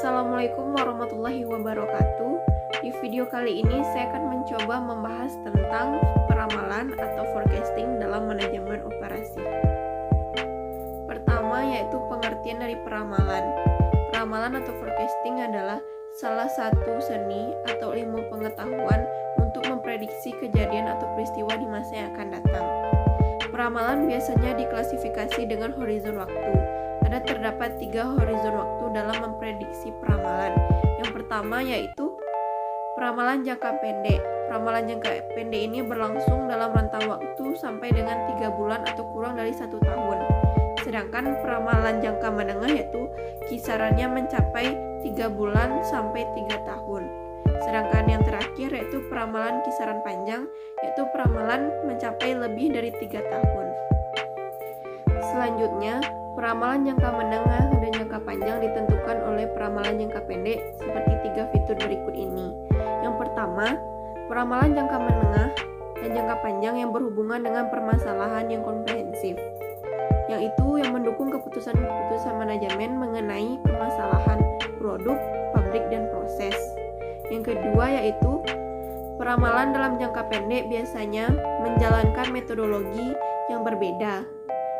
Assalamualaikum warahmatullahi wabarakatuh. Di video kali ini saya akan mencoba membahas tentang peramalan atau forecasting dalam manajemen operasi. Pertama yaitu pengertian dari peramalan. Peramalan atau forecasting adalah salah satu seni atau ilmu pengetahuan untuk memprediksi kejadian atau peristiwa di masa yang akan datang. Peramalan biasanya diklasifikasi dengan horizon waktu. Ada terdapat 3 horizon waktu dalam memprediksi peramalan. Yang pertama yaitu peramalan jangka pendek. Peramalan jangka pendek ini berlangsung dalam rentang waktu sampai dengan 3 bulan atau kurang dari 1 tahun. Sedangkan peramalan jangka menengah yaitu kisarannya mencapai 3 bulan sampai 3 tahun. Sedangkan yang terakhir yaitu peramalan kisaran panjang, yaitu peramalan mencapai lebih dari 3 tahun. Selanjutnya, peramalan jangka menengah dan jangka panjang ditentukan oleh peramalan jangka pendek seperti 3 fitur berikut ini. Yang pertama, peramalan jangka menengah dan jangka panjang yang berhubungan dengan permasalahan yang komprehensif, yang itu yang mendukung keputusan-keputusan manajemen mengenai permasalahan produk, pabrik, dan proses. Yang kedua yaitu peramalan dalam jangka pendek biasanya menjalankan metodologi yang berbeda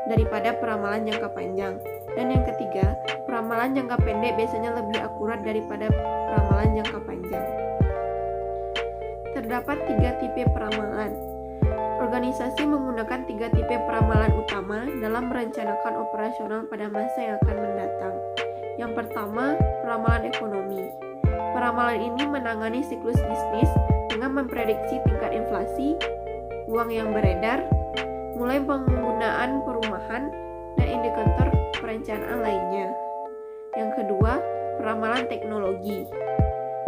daripada peramalan jangka panjang. Dan yang ketiga, peramalan jangka pendek biasanya lebih akurat daripada peramalan jangka panjang. Terdapat 3 tipe peramalan. Organisasi menggunakan 3 tipe peramalan utama dalam merencanakan operasional pada masa yang akan mendatang. Yang pertama, peramalan ekonomi. Peramalan ini menangani siklus bisnis dengan memprediksi tingkat inflasi, uang yang beredar, mulai penggunaan perumahan, dan indikator perencanaan lainnya. Yang kedua, peramalan teknologi.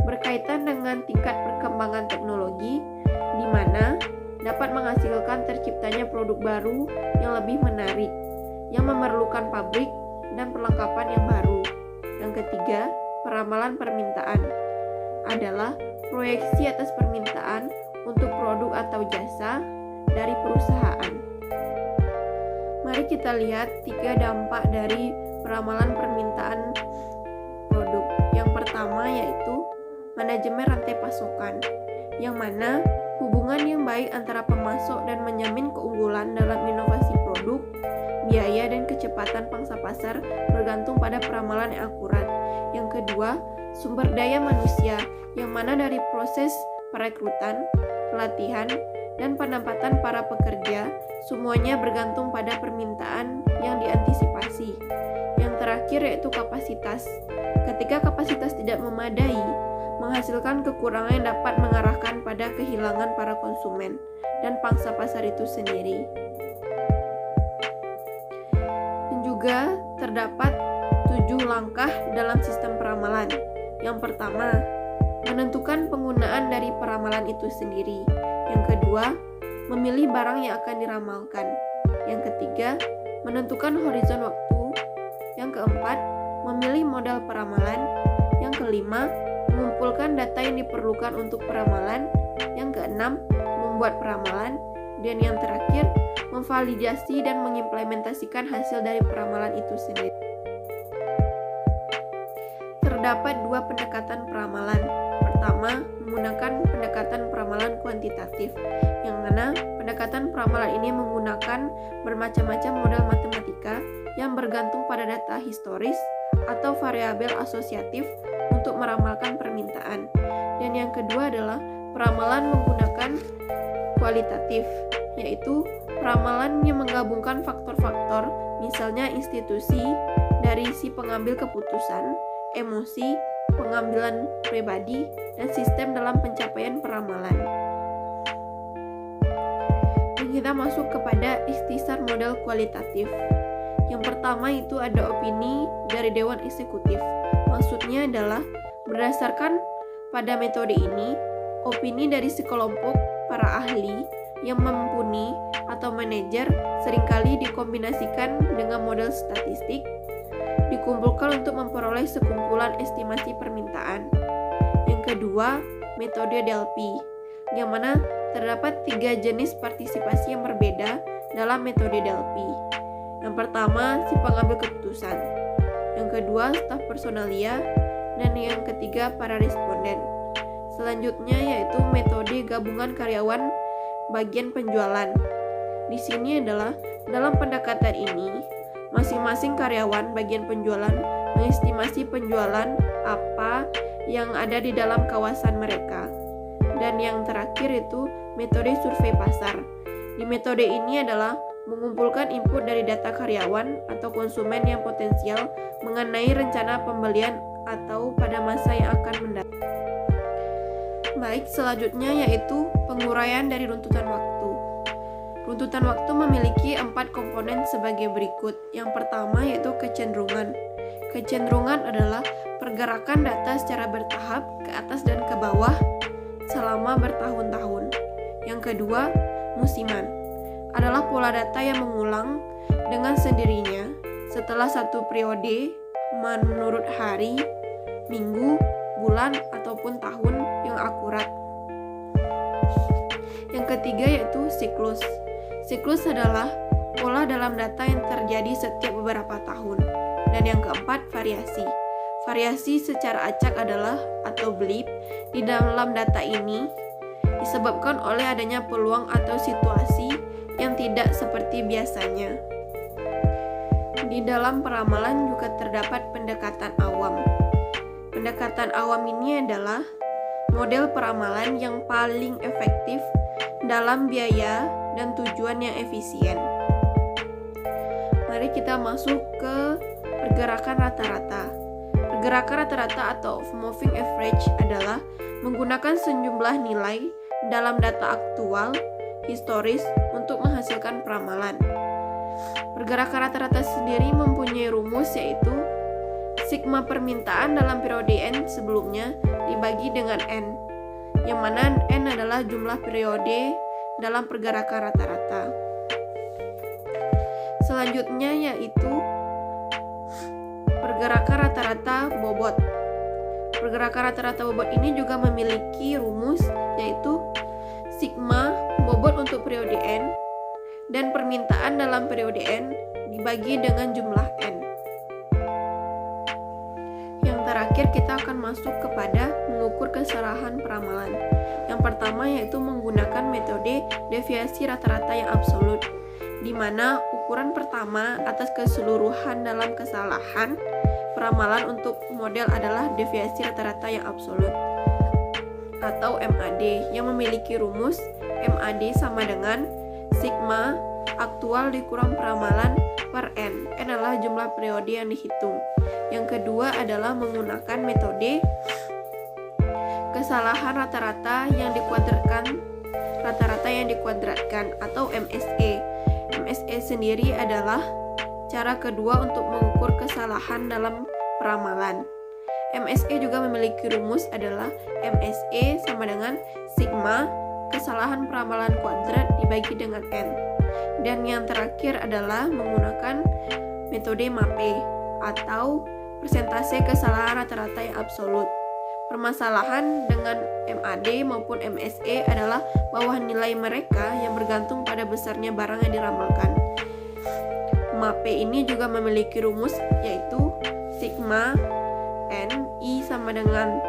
Berkaitan dengan tingkat perkembangan teknologi, di mana dapat menghasilkan terciptanya produk baru yang lebih menarik, yang memerlukan pabrik dan perlengkapan yang baru. Yang ketiga, peramalan permintaan adalah proyeksi atas permintaan untuk produk atau jasa dari perusahaan. Mari kita lihat 3 dampak dari peramalan permintaan produk. Yang pertama yaitu manajemen rantai pasokan, yang mana hubungan yang baik antara pemasok dan menjamin keunggulan dalam inovasi produk, biaya, dan kecepatan pangsa pasar bergantung pada peramalan yang akurat. Yang kedua, sumber daya manusia, yang mana dari proses perekrutan, pelatihan, dan penempatan para pekerja, semuanya bergantung pada permintaan yang diantisipasi. Yang terakhir yaitu kapasitas. Ketika kapasitas tidak memadai, menghasilkan kekurangan yang dapat mengarahkan pada kehilangan para konsumen dan pangsa pasar itu sendiri. Dan juga terdapat 7 langkah dalam sistem peramalan. Yang pertama, menentukan penggunaan dari peramalan itu sendiri. Yang kedua, memilih barang yang akan diramalkan. Yang ketiga, menentukan horizon waktu. Yang keempat, memilih modal peramalan. Yang kelima, mengumpulkan data yang diperlukan untuk peramalan. Yang keenam, membuat peramalan. Dan yang terakhir, memvalidasi dan mengimplementasikan hasil dari peramalan itu sendiri. Terdapat 2 pendekatan peramalan. Pertama, menggunakan pendekatan peramalan kuantitatif, yang mana pendekatan peramalan ini menggunakan bermacam-macam model matematika yang bergantung pada data historis atau variabel asosiatif untuk meramalkan permintaan. Dan yang kedua adalah peramalan menggunakan kualitatif, yaitu peramalan yang menggabungkan faktor-faktor, misalnya institusi, dari si pengambil keputusan, emosi, pengambilan pribadi, dan sistem dalam pencapaian peramalan. Dan kita masuk kepada ikhtisar model kualitatif. Yang pertama itu ada opini dari Dewan Eksekutif. Maksudnya adalah berdasarkan pada metode ini, opini dari sekelompok para ahli yang mumpuni atau manajer seringkali dikombinasikan dengan model statistik, dikumpulkan untuk memperoleh sekumpulan estimasi permintaan. Yang kedua, metode Delphi, yang mana terdapat 3 jenis partisipasi yang berbeda dalam metode Delphi. Yang pertama, si pengambil keputusan. Yang kedua, staf personalia. dan yang ketiga para responden. Selanjutnya yaitu metode gabungan karyawan bagian penjualan. Di sini adalah dalam pendekatan ini, masing-masing karyawan bagian penjualan mengestimasi penjualan apa yang ada di dalam kawasan mereka. Dan yang terakhir itu metode survei pasar. Di metode ini adalah mengumpulkan input dari data karyawan atau konsumen yang potensial mengenai rencana pembelian atau pada masa yang akan mendatang. Baik, selanjutnya yaitu penguraian dari runtutan waktu. Runtutan waktu memiliki 4 komponen sebagai berikut. Yang pertama yaitu kecenderungan. Kecenderungan adalah pergerakan data secara bertahap ke atas dan ke bawah selama bertahun-tahun. Yang kedua, musiman. Adalah pola data yang mengulang dengan sendirinya setelah satu periode menurut hari, minggu, bulan, ataupun tahun yang akurat. Yang ketiga yaitu siklus. Siklus adalah pola dalam data yang terjadi setiap beberapa tahun. Dan yang keempat, variasi. Variasi secara acak adalah atau blip di dalam data ini disebabkan oleh adanya peluang atau situasi yang tidak seperti biasanya. Di dalam peramalan juga terdapat pendekatan awam. Pendekatan awam ini adalah model peramalan yang paling efektif dalam biaya dan tujuan yang efisien. Mari kita masuk ke pergerakan rata-rata. Pergerakan rata-rata atau moving average adalah menggunakan sejumlah nilai dalam data aktual, historis untuk menghasilkan peramalan. Pergerakan rata-rata sendiri mempunyai rumus yaitu sigma permintaan dalam periode N sebelumnya dibagi dengan N, yang mana N adalah jumlah periode dalam pergerakan rata-rata. Selanjutnya yaitu pergerakan rata-rata bobot. Pergerakan rata-rata bobot ini juga memiliki rumus yaitu sigma bobot untuk periode N dan permintaan dalam periode N dibagi dengan jumlah N. Yang terakhir kita akan masuk kepada mengukur kesalahan peramalan. Yang pertama yaitu menggunakan metode deviasi rata-rata yang absolut, di mana ukuran pertama atas keseluruhan dalam kesalahan peramalan untuk model adalah deviasi rata-rata yang absolut atau MAD yang memiliki rumus MAD sama dengan sigma aktual dikurang peramalan per N. N adalah jumlah periode yang dihitung. Yang kedua adalah menggunakan metode kesalahan rata-rata yang dikuadratkan atau MSE. MSE sendiri adalah cara kedua untuk mengukur kesalahan dalam peramalan. MSE juga memiliki rumus adalah MSE sama dengan sigma kesalahan peramalan kuadrat dibagi dengan N. Dan yang terakhir adalah menggunakan metode MAPE atau persentase kesalahan rata-rata yang absolut. Permasalahan dengan MAD maupun MSE adalah bahwa nilai mereka yang bergantung pada besarnya barang yang diramalkan. MAPE ini juga memiliki rumus yaitu sigma N I sama dengan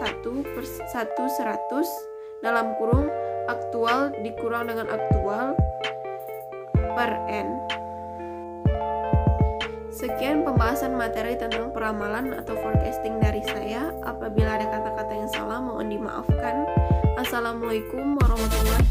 1/100 dalam kurung aktual dikurang dengan aktual per N. Sekian pembahasan materi tentang peramalan atau forecasting dari saya. Apabila ada kata-kata yang salah mohon dimaafkan. Assalamualaikum warahmatullahi